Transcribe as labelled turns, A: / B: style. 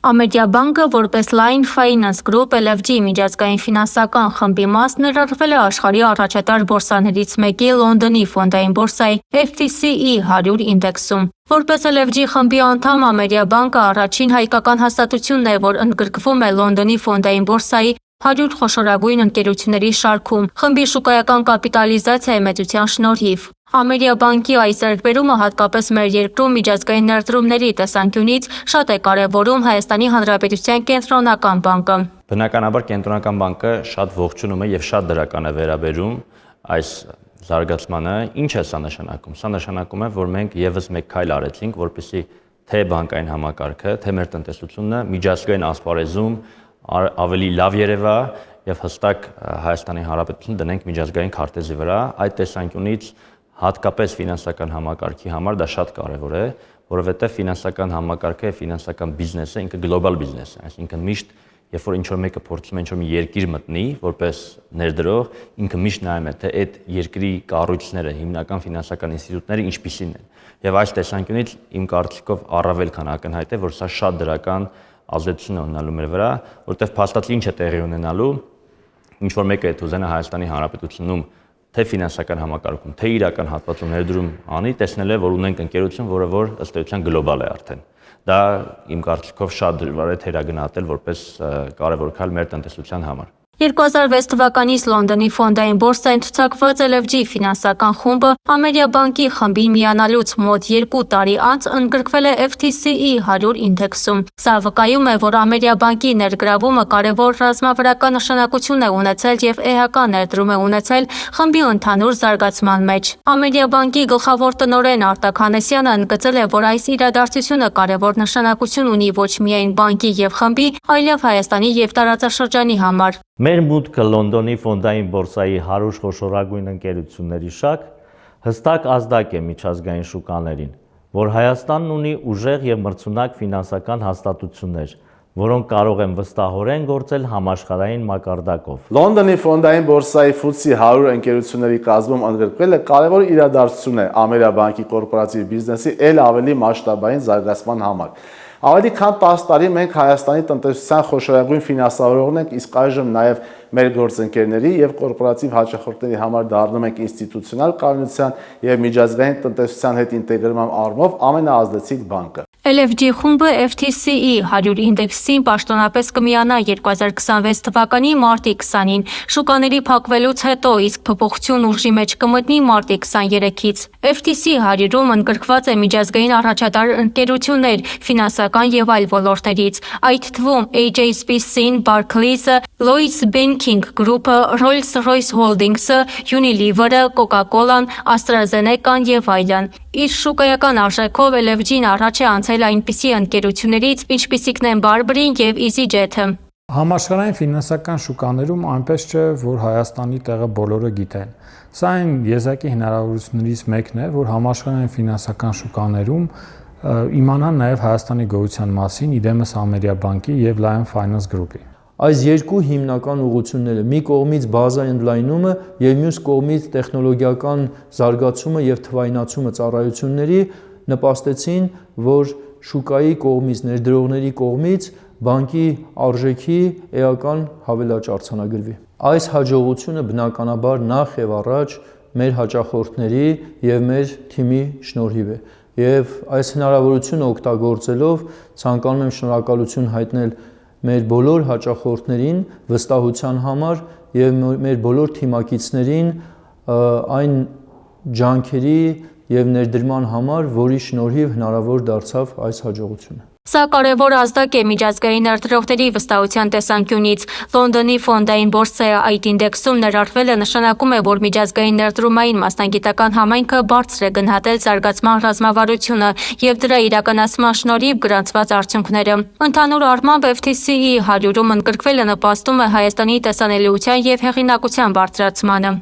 A: Ամերիկյան բանկը որպես Line Finance Group LFG միջազգային ֆինանսական խմբի մաս ներառվել է աշխարհի առաջատար բորսաներից մեկի Լոնդոնի ֆոնդային բորսայի FTSE 100 ինդեքսում։ Որպես LFG խմբի անդամ Ամերիկյան բանկը առաջին հայկական հաստատությունն է, որ ընդգրկվում է Լոնդոնի ֆոնդային բորսայի 100 խոշորագույն ընկերությունների շարքում, խմբի շուկայական կապիտալիզացիայի մեծության շնորհիվ։ Ամերիկյան բանկի այս ձեռքբերումը հատկապես մեր երկրում միջազգային ներդրումների տեսանկյունից շատ է կարևորում Հայաստանի Հանրապետության կենտրոնական բանկը։
B: Բնականաբար կենտրոնական բանկը շատ ողջունում է եւ շատ դրական է վերաբերում այս զարգացմանը։ Ինչ է սա նշանակում։ Սա նշանակում է, որ մենք եւս մեկ քայլ արեցինք, որպեսզի թե բանկային համակարգը, թե մեր տնտեսությունը միջազգային ասպարեզում ավելի լավ երևա եւ հստակ Հայաստանի Հանրապետություն դնենք միջազգային քարտեզի վրա։ Այդ տեսանկյունից հատկապես ֆինանսական համակարգի համար դա շատ կարևոր է, որովհետեւ ֆինանսական համակարգը, ֆինանսական բիզնեսը ինքը գլոբալ բիզնես է, այսինքն միշտ երբ որ ինչ-որ մեկը փորձում է ինչ-որ մի երկիր մտնի որպես ներդրող, ինքը միշտ նայում է, թե այդ երկրի կառույցները, հիմնական ֆինանսական ինստիտուտները ինչպիսին են։ Եվ այս տեսանկյունից իմ կարծիքով առավել քան ակնհայտ է, որ սա շատ դրական ազդեցություն է ունենալու մեր վրա, որտեղ փաստացի ինչ է տեղի ունենալու, ինչ որ մեկը այդ ուզենա Հայաստանի Հանրապետությունում թե ֆինանսական համակարգում, թե իրական հատվածում ներդրում անի, տեսնել է, որ ունենք ընկերություն, որը ըստ էության գլոբալ է արդեն։ Դա իմ կարծիքով շատ դժվար է թերագնահատել որպես կարևոր քայլ մեր տնտեսության համար։
A: 2006 թվականից Լոնդոնի ֆոնդային բորսային ցուցակված LFG ֆինանսական խումբը Ամերիկյան բանկի խմբին միանալուց մոտ 2 տարի անց ընդգրկվել է FTSE 100 ինդեքսում։ Սա վկայում է, որ Ամերիկյան բանկի ներգրավումը կարևոր ռազմավարական նշանակություն է ունեցել եւ էական ներդրում է ունեցել խմբի ընդհանուր զարգացման մեջ։ Ամերիկյան բանկի գլխավոր տնօրեն Արտակ Հանեսյանը ընդգծել է, որ այս իրադարձությունը կարևոր նշանակություն ունի ոչ միայն բանկի եւ խմբի, այլև Հայաստանի եւ տարածաշրջանի համար։
C: Մեր մուտքը Լոնդոնի ֆոնդային բորսայի 100 խոշորագույն ընկերությունների շարք հստակ ազդակ է միջազգային շուկաներին, որ Հայաստանն ունի ուժեղ եւ մրցունակ ֆինանսական հաստատություններ, որոնք կարող են վստահորեն գործել համաշխարհային մակարդակով։
D: Լոնդոնի ֆոնդային բորսայի FTSE 100 ընկերությունների կազմում ընդգրկվելը կարևոր իրադարձություն է Ամերիկյան բանկի կորպորատիվ բիզնեսի ել ավելի մասշտաբային զարգացման համար։ Ավելի քան 10 տարի մենք Հայաստանի տնտեսության խոշորագույն ֆինանսավորողն ենք, իսկ այժմ նաև մեր գործընկերների եւ կորպորատիվ հաճախորդների համար դառնում ենք ինստիտուցիոնալ կայունության եւ միջազգային տնտեսության հետ ինտեգրման առումով ամենաազդեցիկ բանկը։
A: LFG խումբը FTSE 100 ինդեքսին պաշտոնապես կմիանա 2026 թվականի մարտի 20-ին, շուկաների փակվելուց հետո, իսկ փոփոխություն ուժի մեջ կմտնի մարտի 23-ից։ FTSE 100-ում ընդգրկված է միջազգային առաջատար ընկերություններ ֆինանսական եւ այլ ոլորտներից, այդ թվում HSBC-ն, Barclays-ը, Lloyds Banking Group-ը, Rolls-Royce Holdings-ը, Unilever-ը, Coca-Cola-ն, AstraZeneca-ն եւ այլն։ Իր շուկայական արժեքով LFG-ն առաջ է անցել այնպիսի ընկերություններից, ինչպիսիքն են Barber-ին եւ EasyJet-ը։
E: Համաշխարհային ֆինանսական շուկաներում այնպես չէ, որ Հայաստանի տեղը բոլորը գիտեն։ Սա այն եզակի հնարավորություններից մեկն է, որ համաշխարհային ֆինանսական շուկաներում իմանան նաև Հայաստանի գոյության մասին, իդեմս Ամերիկյան բանկի եւ Line Finance Group-ի։
F: Այս երկու հիմնական ուղղությունները՝ մի կողմից բազայի ընդլայնումը եւ մյուս կողմից տեխնոլոգիական զարգացումը եւ թվայնացումը ծառայությունների նպաստեցին, որ շուկայի կողմից, ներդրողների կողմից բանկի արժեքի էական հավելաճ արձանագրվի։ Այս հաջողությունը բնականաբար նախ եւ առաջ մեր հաճախորդների եւ մեր թիմի շնորհիվ է։ Եվ այս հնարավորությունը օգտագործելով ցանկանում եմ շնորհակալություն հայտնել մեր բոլոր հաճախորդներին վստահության համար եւ մեր բոլոր թիմակիցներին այն ջանքերի եւ ներդրման համար, որի շնորհիվ հնարավոր դարձավ այս հաջողությունը։
A: Սա կարևոր ազդակ է միջազգային ներդրողների վստահության տեսանկյունից։ Լոնդոնի ֆոնդային բորսայի այդ ինդեքսում ներառվելը նշանակում է, որ միջազգային ներդրումային մասնագիտական համայնքը բարձր է գնահատել զարգացման ռազմավարությունը եւ դրա իրականացման շնորհիվ գրանցված արդյունքները։ Ընդհանուր առմամբ FTSE 100-ում ընդգրկվելը նպաստում է Հայաստանի տեսանելիության եւ հեղինակության բարձրացմանը։